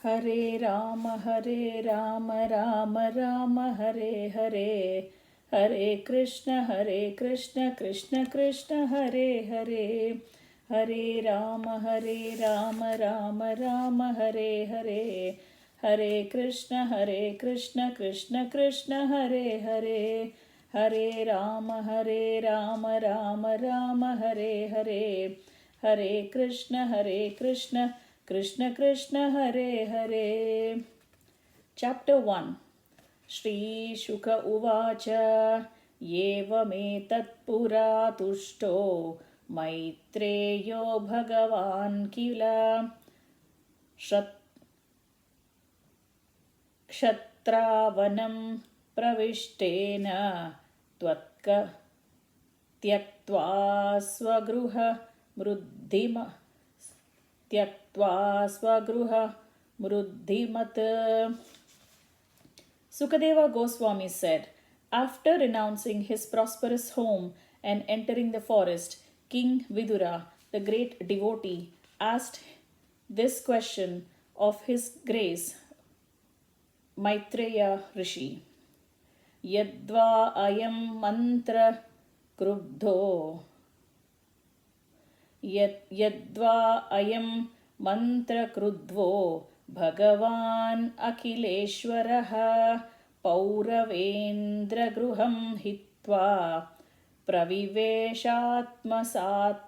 Hare Rama, Rama Rama, Hare Hare. Hare Krishna, Krishna Krishna, Hare Hare. Hare Rama, Rama Rama, Hare Hare. Hare Krishna, Krishna Krishna, Hare Hare. Hare Rama, Rama Rama, Hare Hare. Hare Krishna, Krishna Krishna, Hare Hare. Chapter 1. Shri Shuka Uvacha Yevametat Pura Tushto Maitreyo Bhagavan Kila Kshatravanam Pravishtena Tvatka Tyaktva Swagruha Mruddhima Tyaktva Swagruha Mruddhimat. Sukadeva Goswami said, after renouncing his prosperous home and entering the forest, King Vidura, the great devotee, asked this question of his grace Maitreya Rishi. Yadva ayam mantra krubdho Yadva ayam mantra krudvo Bhagavan Akhileshwaraha Pauravendra Gruham Hitva Praviveshatmasat.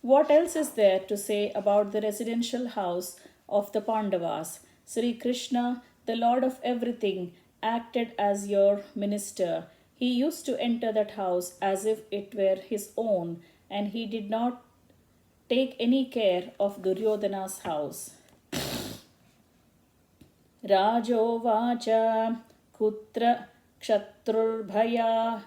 What else is there to say about the residential house of the Pandavas? Sri Krishna, the Lord of everything, acted as your minister. He used to enter that house as if it were his own, and he did not take any care of Duryodhana's house. Rajovacha Kutra Kshatrurbhaya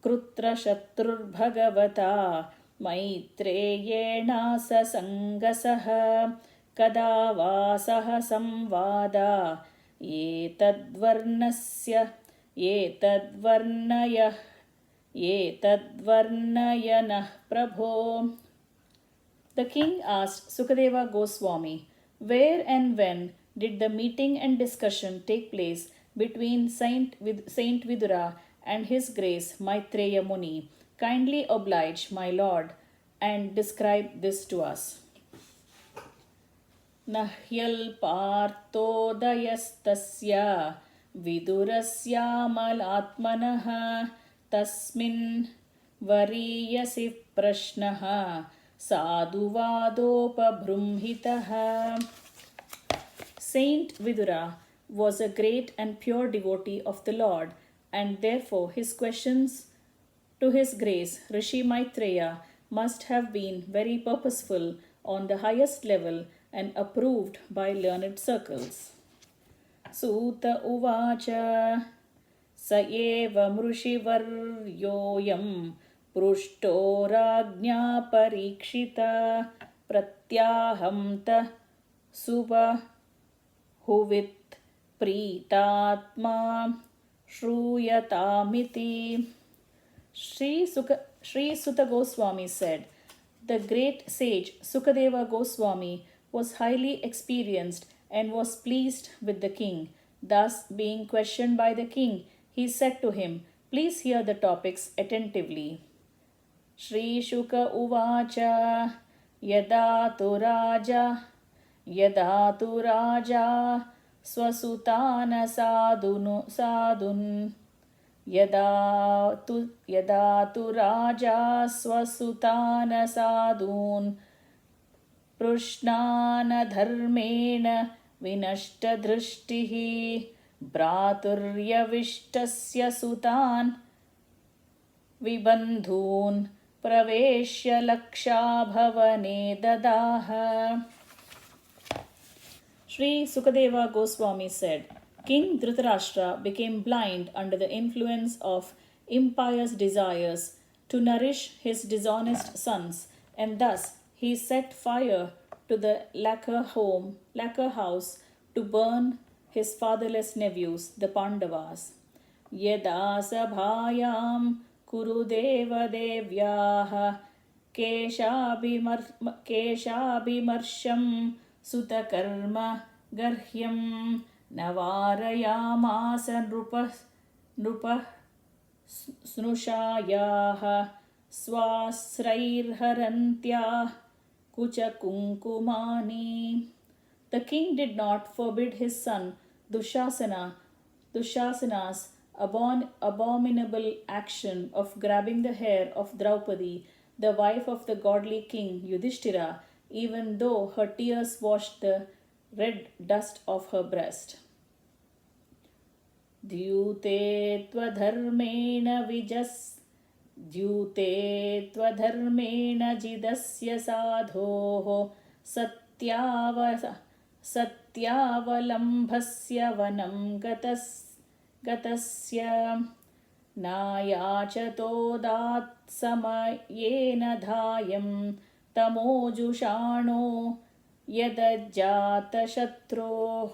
Krutra Shatrurbhagavata Maitreyena Sasangasaha Kadavasaha Samvada Yetadvarnasya Yetadvarnayanah Prabho. The king asked Sukadeva Goswami, where and when did the meeting and discussion take place between Saint Vidura and His Grace Maitreya Muni? Kindly oblige, my lord, and describe this to us. Nahyal partodayastasya vidurasya malatmanaha tasmin variyasi prashnaha sadhuvadopabhrumhitaha. Saint Vidura was a great and pure devotee of the Lord, and therefore his questions to His Grace Rishi Maitreya must have been very purposeful, on the highest level, and approved by learned circles. Suta Uvacha Saeva Mrushivaryoyam Prushto Rajna Parikshita Pratyahamta Suba Huvit Pritatma Shruyatamiti. Sri Suta Goswami said, the great sage Sukadeva Goswami was highly experienced and was pleased with the king. Thus, being questioned by the king, he said to him, please hear the topics attentively. Shri Shuka Uvacha Yada tu Raja Swasutana sadun Yada tu Raja Swasutana sadun Prushnana dharmena vinashta drishtihi Bhraturya vishtasya sutan Vibandhun praveshya laksha bhavane dadaha. Sri Sukadeva Goswami said, King Dhritarashtra became blind under the influence of impious desires to nourish his dishonest sons, and thus he set fire to the lacquer house to burn his fatherless nephews, the Pandavas. Yada sabhayam kurudeva devyaha केशाभिमर्शं सुतकर्म गर्ह्यं न वारयामास नृपः स्नुषायाः स्वाश्रैर्हरन्त्याः कुचकुङ्कुमानि. The king did not forbid his son Dushasana's abominable action of grabbing the hair of Draupadi, the wife of the godly king Yudhishthira, even though her tears washed the red dust of her breast. द्यूते त्वधर्मेण जिदस्य साधोः सत्यावलम्भस्य वनं गतस्य नायाचतोदात्समयेन धायं तमोजुषाणो यदजातशत्रोः.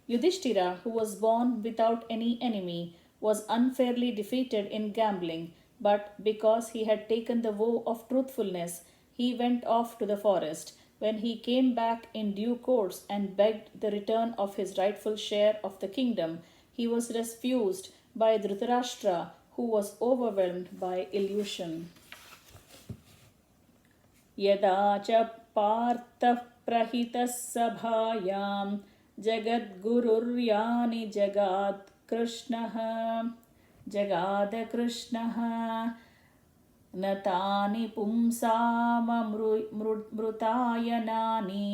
Yudhishthira, who was born without any enemy, was unfairly defeated in gambling, but because he had taken the vow of truthfulness, he went off to the forest. When he came back in due course and begged the return of his rightful share of the kingdom, he was refused by Dhritarashtra, who was overwhelmed by illusion. Yada cha partha prahitas sabhayam जगद्गुरुर्यानि जगादकृष्णः न तानि पुंसाममृतायनानि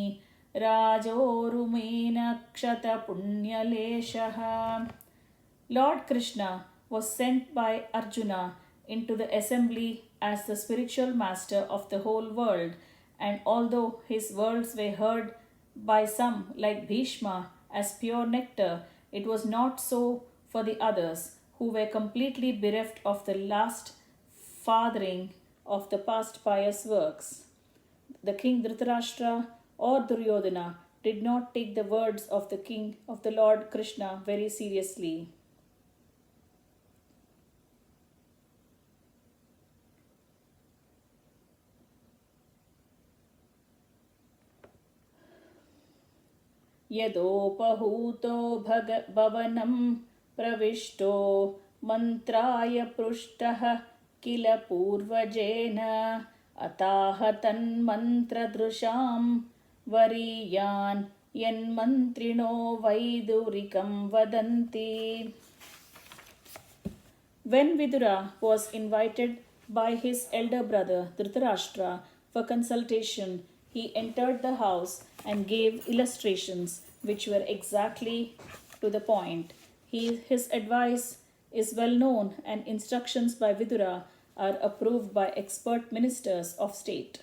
राजोरुमेन क्षतपुण्यलेशः. Lord Krishna was sent by Arjuna into the assembly as the spiritual master of the whole world, and although his words were heard by some like Bhishma as pure nectar, it was not so for the others, who were completely bereft of the last farthing of the past pious works. The king Dhritarashtra or Duryodhana did not take the words of the king of the Lord Krishna very seriously. यदोपहूतो भवनं प्रविष्टो मन्त्राय पृष्टः किल पूर्वजेन अताह तन्मन्त्रदृशां वरीयान् यन्मन्त्रिणो वैदुरिकं वदन्ति. When Vidura was invited by his elder brother Dhritarashtra for consultation, he entered the house and gave illustrations which were exactly to the point. His advice is well known, and instructions by Vidura are approved by expert ministers of state.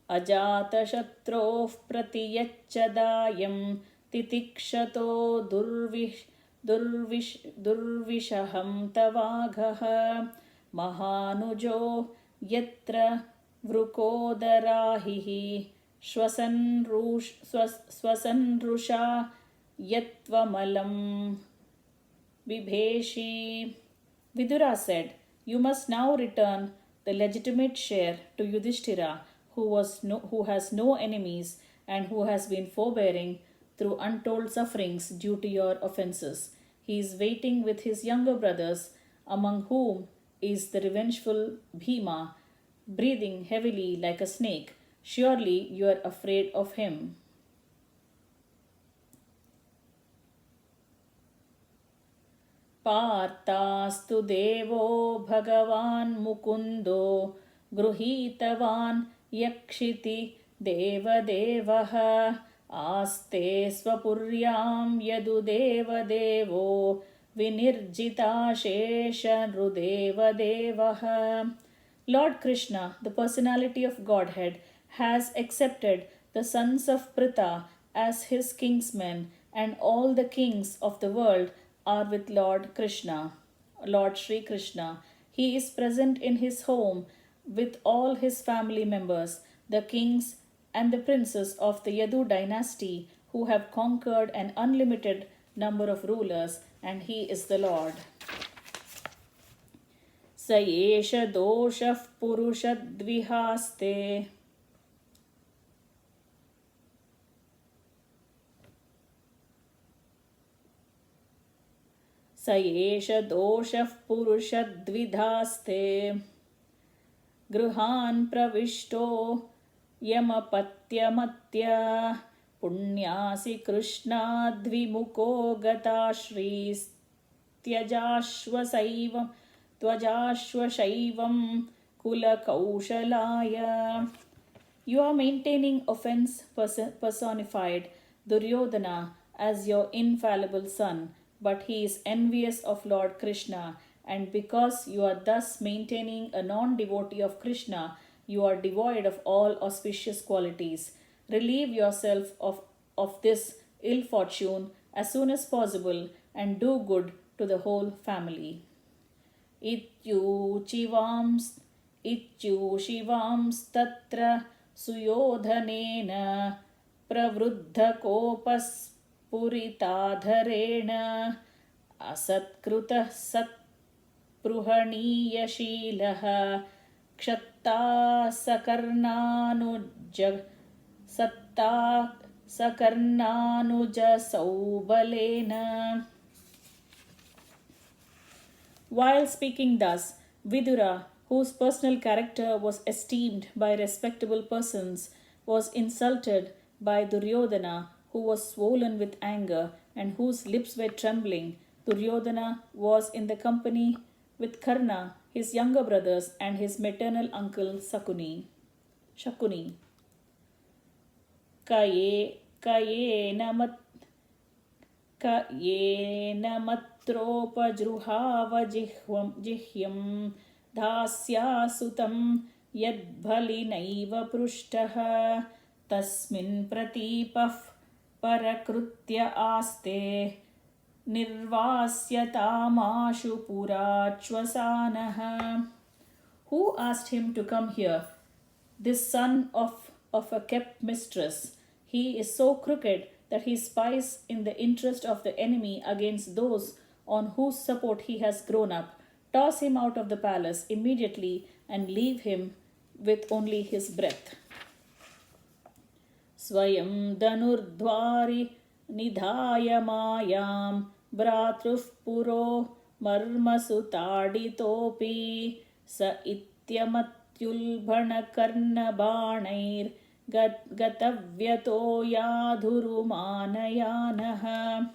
Ajatashatroh pratiyachadayam titikshato durvishaham tavaghah mahanujo yatra vrukodarahihi Swasanrusha yatvamalam vibheshi. Vidura said, "You must now return the legitimate share to Yudhishthira, who has no enemies and who has been forbearing through untold sufferings due to your offenses. He is waiting with his younger brothers, among whom is the revengeful Bhima, breathing heavily like a snake. Surely you are afraid of him." Parthastu devo bhagavan mukundo gruhitavan yakshiti devah aste swapuryam yadu devo vinirjita shesha devah. Lord Krishna, the personality of Godhead, has accepted the sons of Pritha as his kingsmen, and all the kings of the world are with Lord Krishna, Lord Sri Krishna. He is present in his home with all his family members, the kings and the princes of the Yadu dynasty, who have conquered an unlimited number of rulers, and he is the Lord. स एष दोषः पुरुषद्विहास्ते स एष दोषः पुरुषद्विधास्ते गृहान् प्रविष्टो यमपत्यमत्य पुण्यासि कृष्णाद्विमुखो गताश्रीस्त्यजाश्वशैवं कुलकौशलाय. You are maintaining offense personified, Duryodhana, as your infallible son, but he is envious of Lord Krishna, and because you are thus maintaining a non-devotee of Krishna, you are devoid of all auspicious qualities. Relieve yourself of this ill fortune as soon as possible and do good to the whole family. इत्यूशिवांस्तत्र सुयोधनेन प्रवृद्धकोपस्फुरिताधरेण असत्कृतः सत्पृहणीयशीलः क्षत्ता सकर्णानुजसौबलेन. While speaking thus, Vidura, whose personal character was esteemed by respectable persons, was insulted by Duryodhana, who was swollen with anger and whose lips were trembling. Duryodhana was in the company with Karna, his younger brothers, and his maternal uncle Shakuni. येन मत्रोपजृहावजिह्यं धास्यासुतं यद्भलिनैव पृष्टः तस्मिन् प्रतीपः परकृत्य आस्ते निर्वास्यतामाशु पुराश्वसानः. Who asked him to come here? This son of a kept mistress. He is so crooked that he spies in the interest of the enemy against those on whose support he has grown up. Toss him out of the palace immediately and leave him with only his breath. Swayam dhanurdhvari nidhaya mayam bhratruh puro marmasutaditopi sa ityamatyulbhana karna banair gatavyato yadhurumanayanah.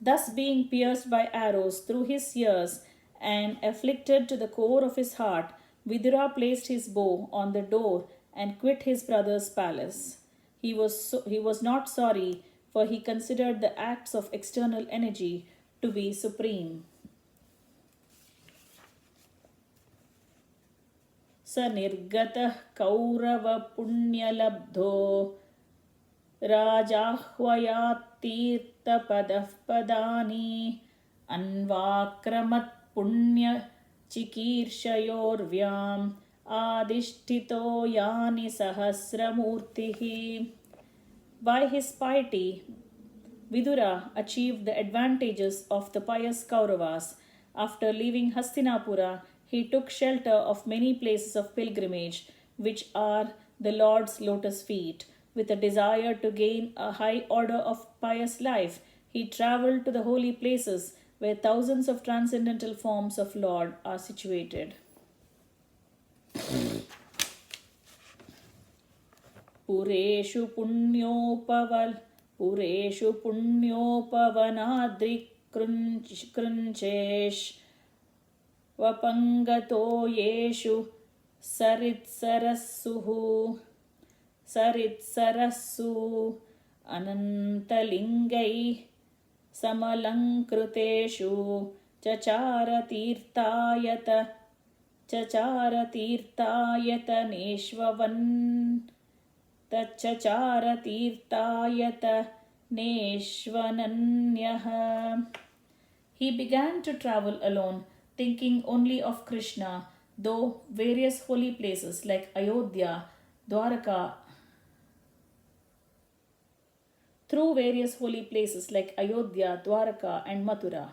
Thus being pierced by arrows through his ears and afflicted to the core of his heart, Vidura placed his bow on the door and quit his brother's palace. He was not sorry, for he considered the acts of external energy to be supreme. स निर्गतः कौरवपुण्यलब्धो राजाह्वयात्तीर्थपदः पदानि अन्वाक्रमत्पुण्यचिकीर्षयोर्व्याम् आदिष्ठितो यानि सहस्रमूर्तिः. By his piety, Vidura achieved the advantages of the pious Kauravas. After leaving Hastinapura, he took shelter of many places of pilgrimage, which are the Lord's lotus feet. With a desire to gain a high order of pious life, he travelled to the holy places where thousands of transcendental forms of Lord are situated. Pureshu punyopavanaadrikrunchesh vapangato yeshu saritsarassu anantalingai samalankriteshu chacharatirayataneshvananyah. He began to travel alone, thinking only of Krishna, though various holy places like Ayodhya, Dwaraka, and Mathura.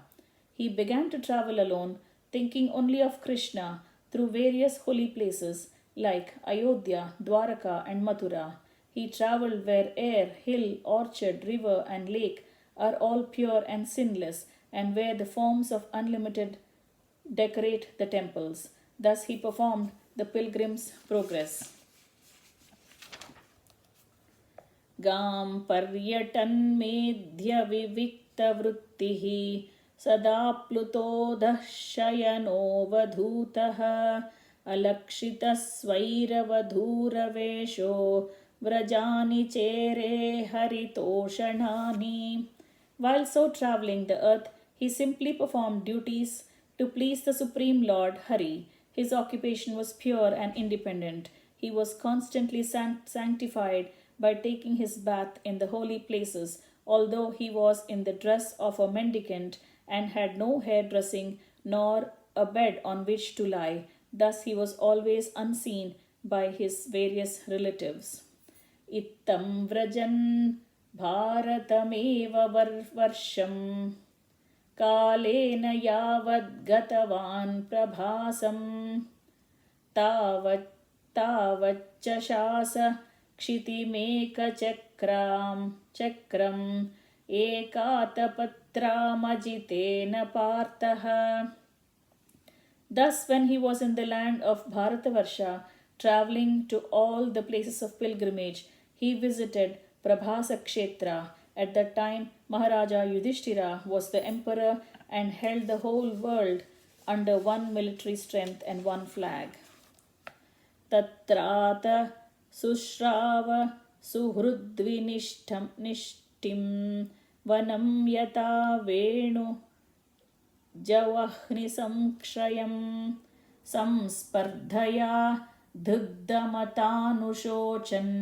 He began to travel alone, thinking only of Krishna through various holy places like Ayodhya, Dwaraka, and Mathura. He travelled where air, hill, orchard, river, and lake are all pure and sinless, and where the forms of unlimited decorate the temples. Thus he performed the pilgrim's progress. गां पर्यटन्मेध्य विविक्तवृत्तिः सदाप्लुतोऽधः शयनोऽवधूतः अलक्षितस्वैरवधूरवेषो व्रजानि चेरे हरितोषणानि. While so travelling the earth, he simply performed duties to please the Supreme Lord Hari. His occupation was pure and independent. He was constantly sanctified by taking his bath in the holy places, although he was in the dress of a mendicant and had no hairdressing nor a bed on which to lie. Thus he was always unseen by his various relatives. Ittam vrajan bharatameva varsham kalena yavad gatavan prabhasam tavachashasa क्षितिमेकचक्रं एकातपत्रामजितेन Partha. Thus, when he was in the land of Bharatavarsha, travelling to all the places of pilgrimage, he visited Prabhasa Kshetra. At that time, Maharaja Yudhishthira was the emperor and held the whole world under one military strength and one flag. Tatrata सुश्राव सुहृद्विनिष्ठं निष्टिं वनं यथा वेणु जवह्निसंक्षयं संस्पर्धया दग्धमतानुशोचन्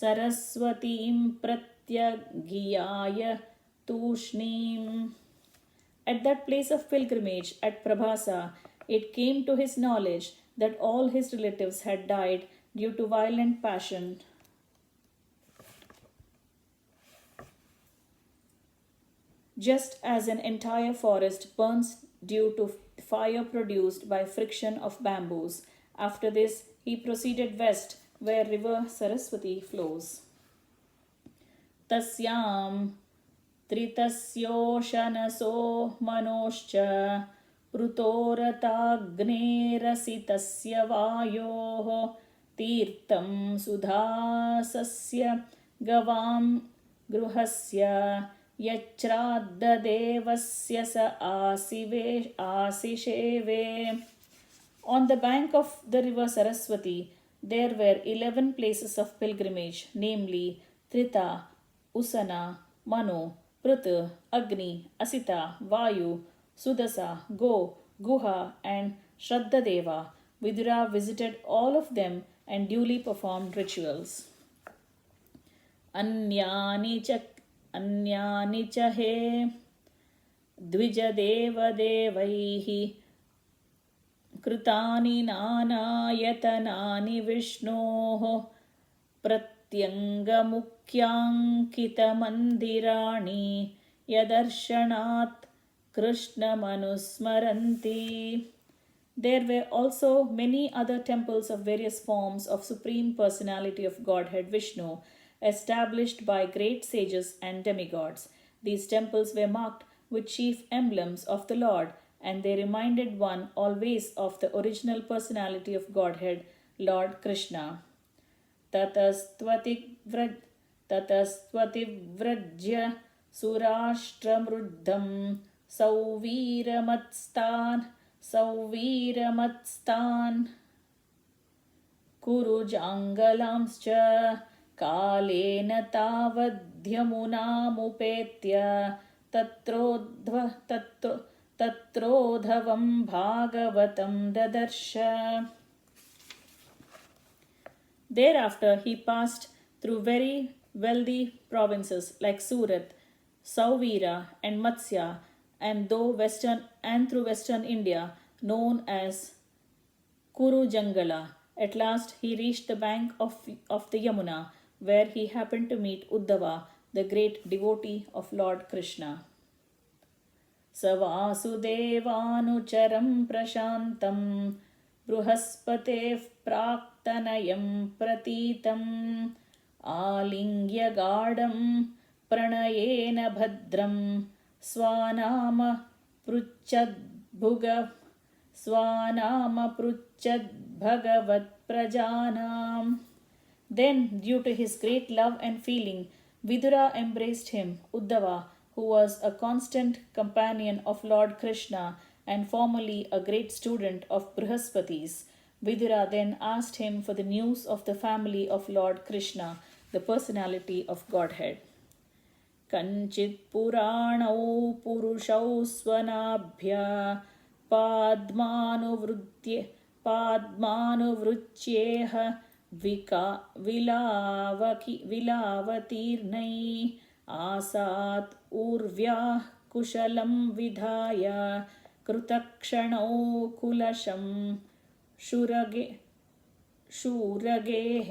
सरस्वतीं प्रत्यगियाय तूष्णीम्. At that place of pilgrimage at Prabhasa, it came to his knowledge that all his relatives had died due to violent passion. Just as an entire forest burns due to fire produced by friction of bamboos. After this, he proceeded west, where river Saraswati flows. Tasyam tritasyoshanaso manoscha prutoratagnerasitasya vayoho तीर्थं सुधासस्य गवां गृहस्य यच्राद्ददेवस्य स आसिषेवे. On the bank of the river Saraswati, there were 11 places of pilgrimage, namely Trita, Usana, Mano, Prut, Agni, Asita, Vayu, Sudasa, Go, Guha, and Shraddadeva. Vidura visited all of them and duly performed rituals. Anyani cha he dvijadeva devaihi krutani nanayatanani vishnoho pratyangamukhyankitamandirani yadarshanaat krishna manusmaranti. There were also many other temples of various forms of Supreme Personality of Godhead Vishnu, established by great sages and demigods. These temples were marked with chief emblems of the Lord, and they reminded one always of the original personality of Godhead, Lord Krishna. Tatastvativrajya surashtramruddham Sauviramatstan Kurujangalamscha Kalena tavadhyamunamupetya Tatrodhavam Bhagavatam dadarsha. Thereafter he passed through very wealthy provinces like Surat, Sauvira, and Matsya, and through western India, known as Kurujangala. At last he reached the bank of the Yamuna, where he happened to meet Uddhava, the great devotee of Lord Krishna. स वासुदेवानुचरं प्रशान्तं बृहस्पतेः प्राक्तनयं प्रतीतम् आलिङ्ग्य गाढं प्रणयेन भद्रं स्वानाम पृच्छद्भगवत्प्रजानाम्. Then, due to his great love and feeling, Vidura embraced him, Uddhava, who was a constant companion of Lord Krishna and formerly a great student of Brihaspati's. Vidura then asked him for the news of the family of Lord Krishna, the personality of Godhead. Kanchit Puranau Purushau Svanabhya Padmanuvrutyeh विलावतीर्नै आसात् ऊर्व्याः कुशलं विधाय कृतक्षणौ कुलशं शूरगेः.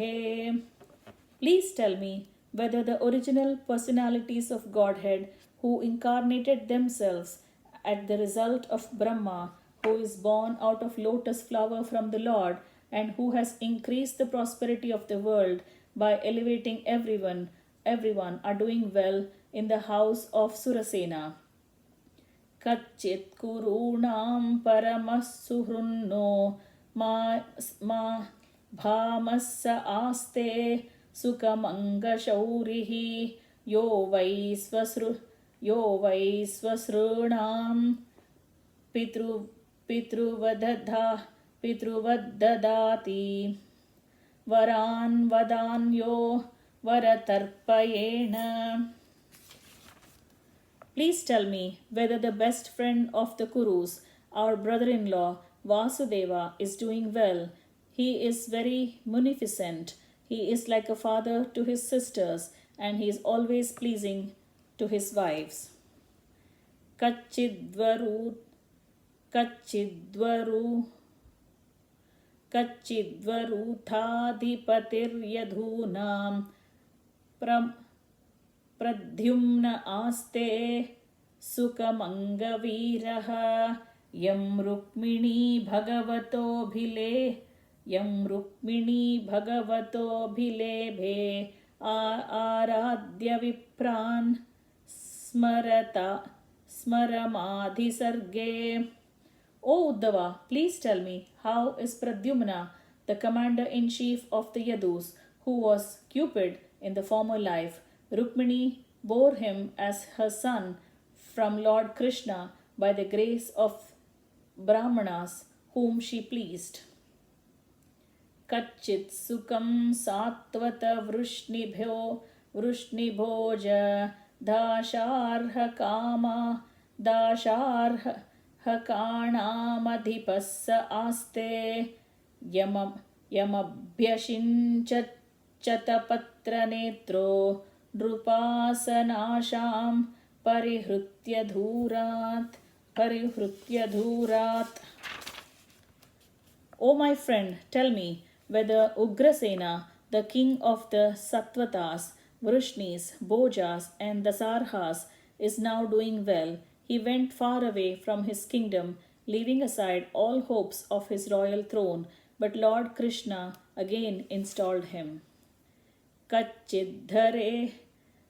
Please tell me whether the original personalities of Godhead who incarnated themselves at the result of Brahma, who is born out of lotus flower from the Lord, and who has increased the prosperity of the world by elevating everyone are doing well in the house of Surasena. Kachit kurunam paramas suhrunno ma bhamassa aste sukamanga shaurihi yo vai swasrunam पितृवद्ददाति वरान् वदान्यो वरतर्पयेण. Please tell me whether the best friend of the Kurus, our brother-in-law Vasudeva, is doing well. He is very munificent. He is like a father to his sisters, and he is always pleasing to his wives. कच्चिद्वरूथाधिपतिर्यधूनां Pradyumna आस्ते सुकमङ्गवीरः यं रुक्मिणी भगवतोऽभिलेभे आराध्य विप्रान् स्मरमाधिसर्गे. O Uddhava, please tell me, how is Pradyumna, the commander-in-chief of the Yadus, who was Cupid in the former life? Rukmini bore him as her son from Lord Krishna by the grace of Brahmanas whom she pleased. Kachit sukam satvata vrushnibhoja dasharha kama हकाणामधिपस्स आस्ते यमभ्यषिञ्चतपत्रनेत्रो नृपासनाशां परिहृत्य धूरात्. O my friend, tell me whether Ugrasena, the king of the Sattvatas, Vrishnis, Bhojas and Dasarhas, is now doing well. He went far away from his kingdom, leaving aside all hopes of his royal throne, but Lord Krishna again installed him. Kachidhare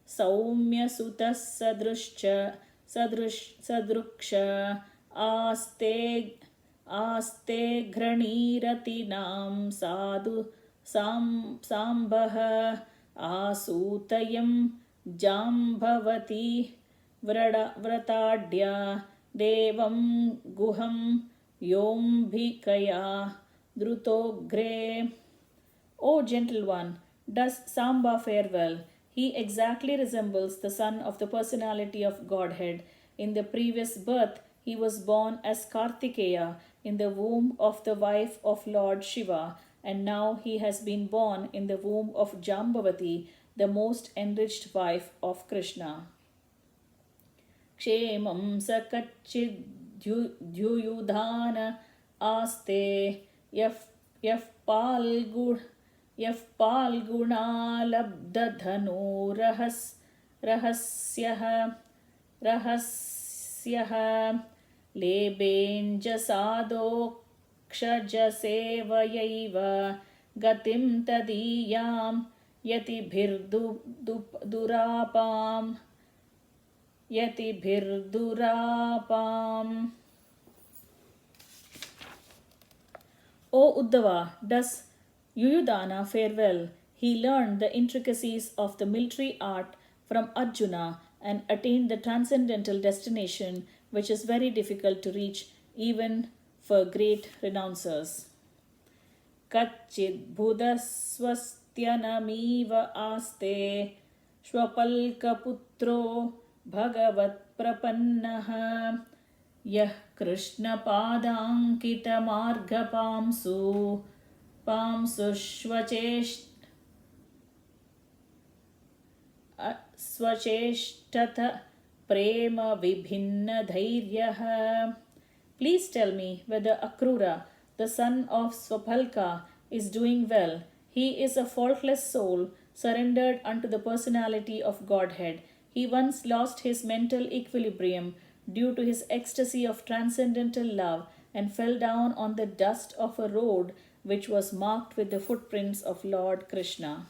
saumya sutas sadruksha aste graniratinam sadhu sambah asutayam jambhavati व्रताढ्या देवं गुहं योम्भिकया drutogre. O gentle one, does Samba fare well? He exactly resembles the son of the personality of Godhead. In the previous birth, he was born as Kartikeya in the womb of the wife of Lord Shiva, and now he has been born in the womb of Jambavati, the most enriched wife of Krishna. क्षेमं स कच्चिद्युयुधान आस्ते यः पाल्गुणालब्धधनुरहस्यः लेबेञ्जसादोक्षजसेवयैव गतिं तदीयां यतिभिर्दुरापाम्. O Uddhava, does Yuyudhana fare well? He learned the intricacies of the military art from Arjuna and attained the transcendental destination, which is very difficult to reach even for great renouncers. Kachidbhudaswastyanamiva aste Shwapalkaputro Bhagavat Prapannaha Yah Krishna Padankita Marga Swacheshtata Prema Vibhinna Dhairyaha. Please tell me whether Akrura, the son of Swapalka, is doing well. He is a faultless soul, surrendered unto the personality of Godhead. He once lost his mental equilibrium due to his ecstasy of transcendental love and fell down on the dust of a road which was marked with the footprints of Lord Krishna.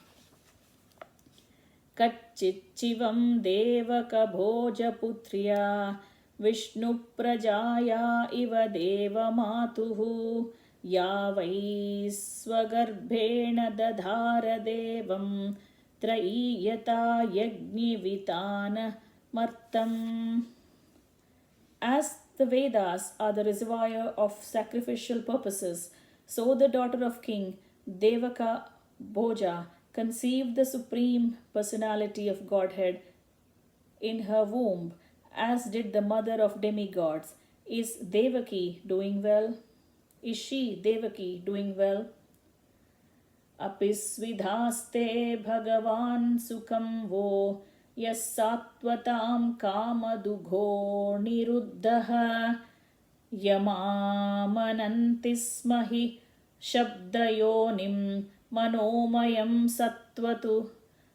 Kachchivam devaka bhojaputriya Vishnu prajaya iva deva matuhu ya vai swagarbhena dadhara devam traiyata yagni vitana martam. As the Vedas are the reservoir of sacrificial purposes, so the daughter of King Devaka Bhoja conceived the supreme personality of Godhead in her womb, as did the mother of demigods. Is Devaki doing well? Is she, Devaki, doing well? Apisvidhaste Bhagavan Sukham Vo Yas Sattvatam Kamadugho Niruddhaha Yamamanantismahi Shabdayonim Manomayam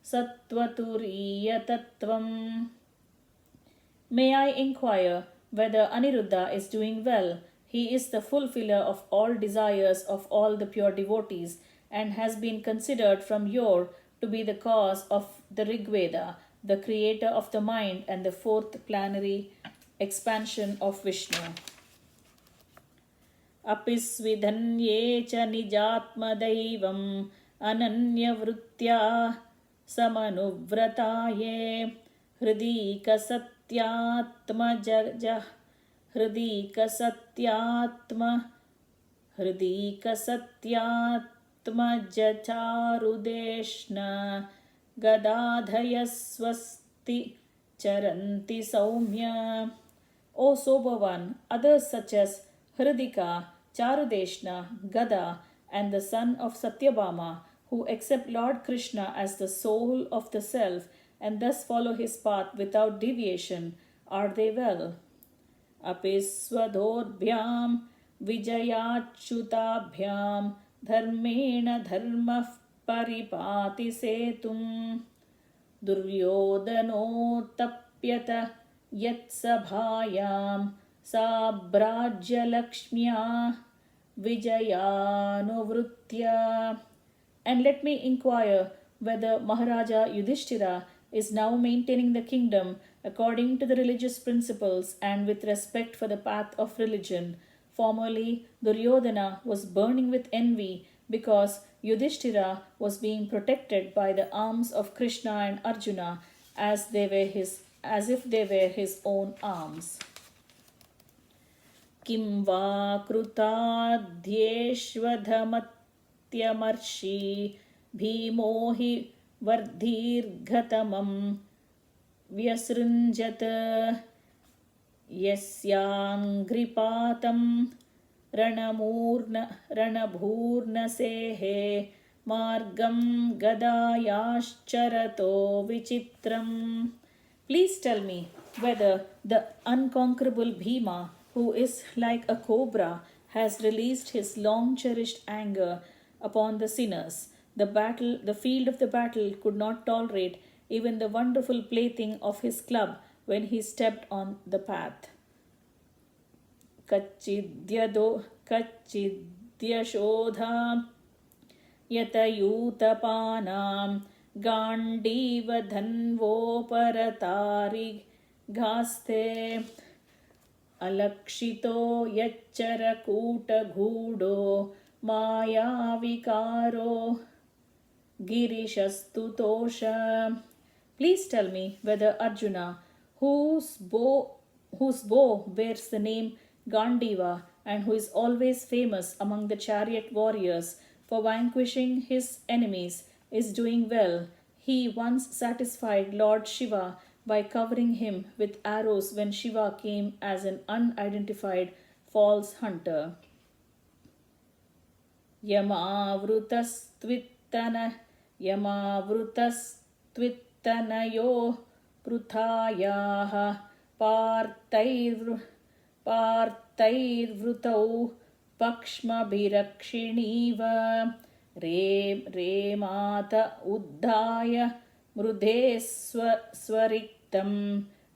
Sattvaturyatattvam. May I inquire whether Aniruddha is doing well? He is the fulfiller of all desires of all the pure devotees and has been considered from yore to be the cause of the Rigveda, the creator of the mind and the fourth plenary expansion of Vishnu. Apisvidhanye cha nijatmadaivam ananyavruttya samanuvrataye hridika satyatma jajah hridika satyatma jacharudeshna gadadhayasvasti charanti saumya. O sober one, others such as Hridika, Charudeshna, Gada, and the son of Satyabhama, who accept Lord Krishna as the soul of the self and thus follow his path without deviation, are they well? Apiswadhorbhyam vijayachutabhyam dharmena dharmah paripati setum duryodhanotapyata yatsabhayam sabrajyalakshmya vijayanuvritya. And let me inquire whether Maharaja Yudhishthira is now maintaining the kingdom according to the religious principles and with respect for the path of religion. Formerly, Duryodhana was burning with envy because Yudhishthira was being protected by the arms of Krishna and Arjuna as if they were his own arms. Kim va krutadhyeshvadhamatyamarshi bhimo hi vardhirghatamam vyasrunjat yasyangripatam ranabhurnasehe margam gadayascharato vichitram. Please tell me whether the unconquerable Bhima, who is like a cobra, has released his long-cherished anger upon the sinners. The field of the battle could not tolerate even the wonderful plaything of his club when he stepped on the path. कच्चिद्यशोधा यतयूतपानां गाण्डीवधन्वोपरतारिघास्ते अलक्षितो यच्चरकूटगूढो मायाविकारो गिरिशस्तुतोष. Please tell me whether Arjuna, whose bow bears the name Gandiva and who is always famous among the chariot warriors for vanquishing his enemies, is doing well. He once satisfied Lord Shiva by covering him with arrows when Shiva came as an unidentified false hunter. Yamavrutastvitanayo pruthayah partairvrutau pakshmabhirakshiniva remata uddhaya mrude swariktam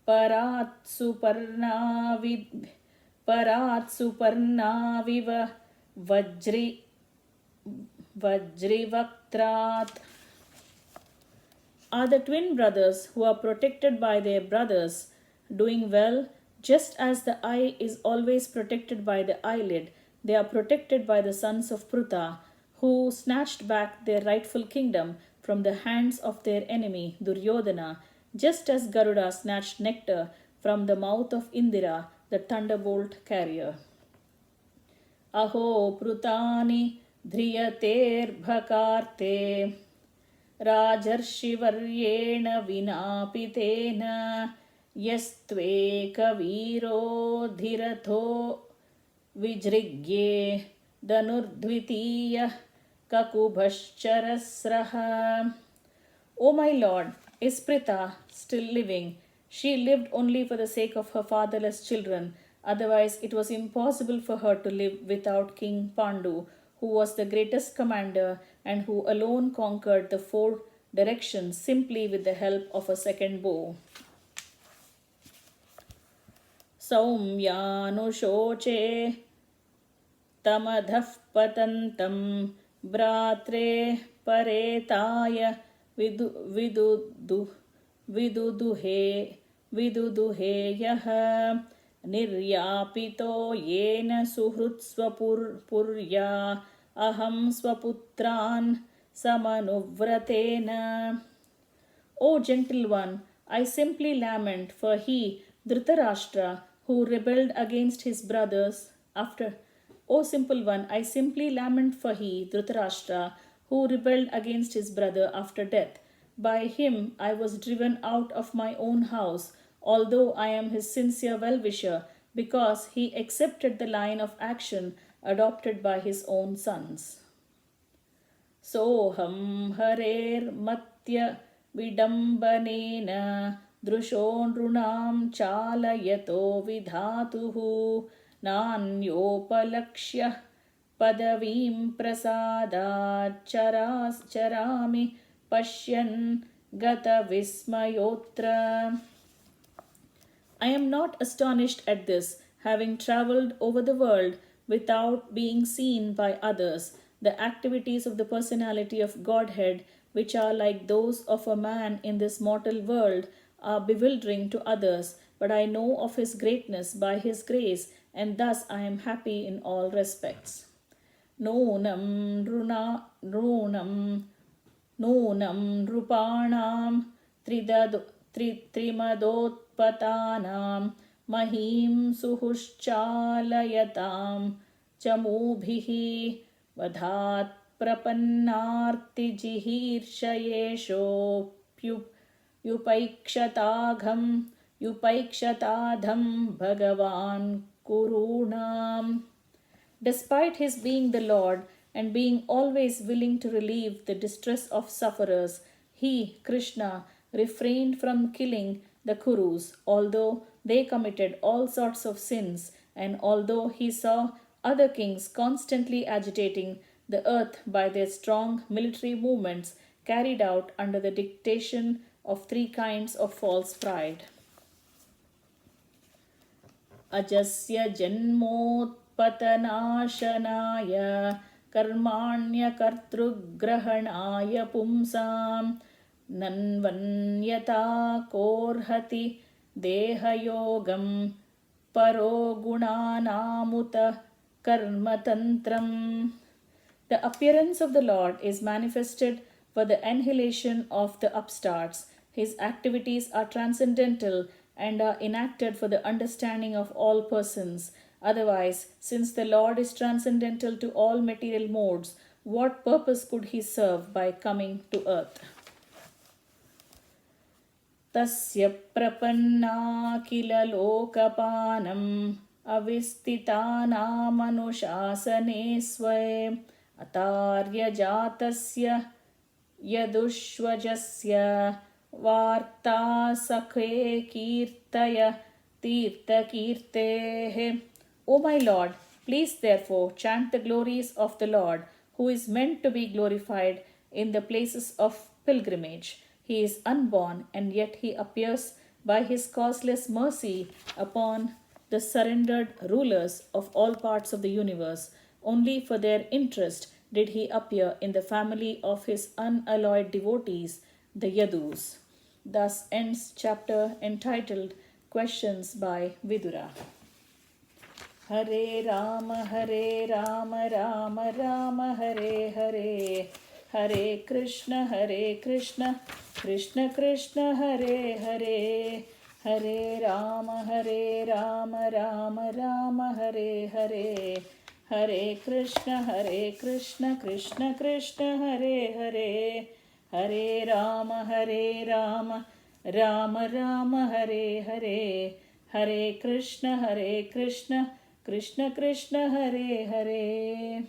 paratsuparnaviva vajrivaktrat. Are the twin brothers who are protected by their brothers doing well? Just as the eye is always protected by the eyelid, they are protected by the sons of Pruta, who snatched back their rightful kingdom from the hands of their enemy Duryodhana, just as Garuda snatched nectar from the mouth of Indira, the thunderbolt carrier. Aho prutani dhriyaterbhakarte rajarshivaryena vinapitena yastveka dhiratho vijrigye danurdvitiya kakubhascharasraha. O my lord, is Pritha still living? She lived only for the sake of her fatherless children. Otherwise, it was impossible for her to live without King Pandu, who was the greatest commander and who alone conquered the 4 directions simply with the help of a second bow. Saumyanushoche tamadhaf patantam bratre paretaya viduduheyah niryapito yena suhrutsvapurya aham swaputran samanuvratena. O gentle one, I simply lament for he, Dhritarashtra, who rebelled against his brothers after. O simple one, I simply lament for he, Dhritarashtra, who rebelled against his brother after death. By him I was driven out of my own house, although I am his sincere well-wisher, because he accepted the line of action adopted by his own sons. Soham harer matya vidambanena drushonrunam chalayato vidhatuhu nanyopalakshya padavim prasada charami pashyan gata vismayotra. I am not astonished at this, having travelled over the world without being seen by others. The activities of the personality of Godhead, which are like those of a man in this mortal world, are bewildering to others, but I know of his greatness by his grace, and thus I am happy in all respects. Nonam rupanam trimadotpatanam mahim suhushchalayatam chamubhihi vadhat prapannarti jihirshayesho yupaikshataadham bhagavan kurunam. Despite his being the Lord and being always willing to relieve the distress of sufferers, he, Krishna, refrained from killing the Kurus, although they committed all sorts of sins, and although he saw other kings constantly agitating the earth by their strong military movements carried out under the dictation of 3 kinds of false pride. अजस्य जन्मोत्पतनाशनाय कर्माण्यकर्तृग्रहणाय पुंसां नन्वन्यता कोर्हति देहयोगं परो गुणानामुत कर्मतन्त्रम्. The appearance of the Lord is manifested for the annihilation of the upstarts. His activities are transcendental and are enacted for the understanding of all persons. Otherwise, since the Lord is transcendental to all material modes, what purpose could he serve by coming to earth? तस्य प्रपन्ना किल लोकपानम् अविस्थितानामनुशासने स्वे अतार्यजातस्य यदुष्वजस्य वार्ता सखे कीर्तय तीर्थकीर्तेः. O my Lord, please therefore chant the glories of the Lord, who is meant to be glorified in the places of pilgrimage. He is unborn, and yet he appears by his causeless mercy upon the surrendered rulers of all parts of the universe. Only for their interest did he appear in the family of his unalloyed devotees, the Yadus. Thus ends chapter entitled Questions by Vidura. Hare Rama, Rama Rama, Hare Hare, Hare Krishna, Krishna Krishna, Hare Hare, Hare Rama, Rama Rama, Hare Hare, Hare Krishna, Krishna Krishna, Hare Hare, Hare Rama, Rama Rama, Hare Hare, Hare Krishna, Krishna Krishna, Hare Hare.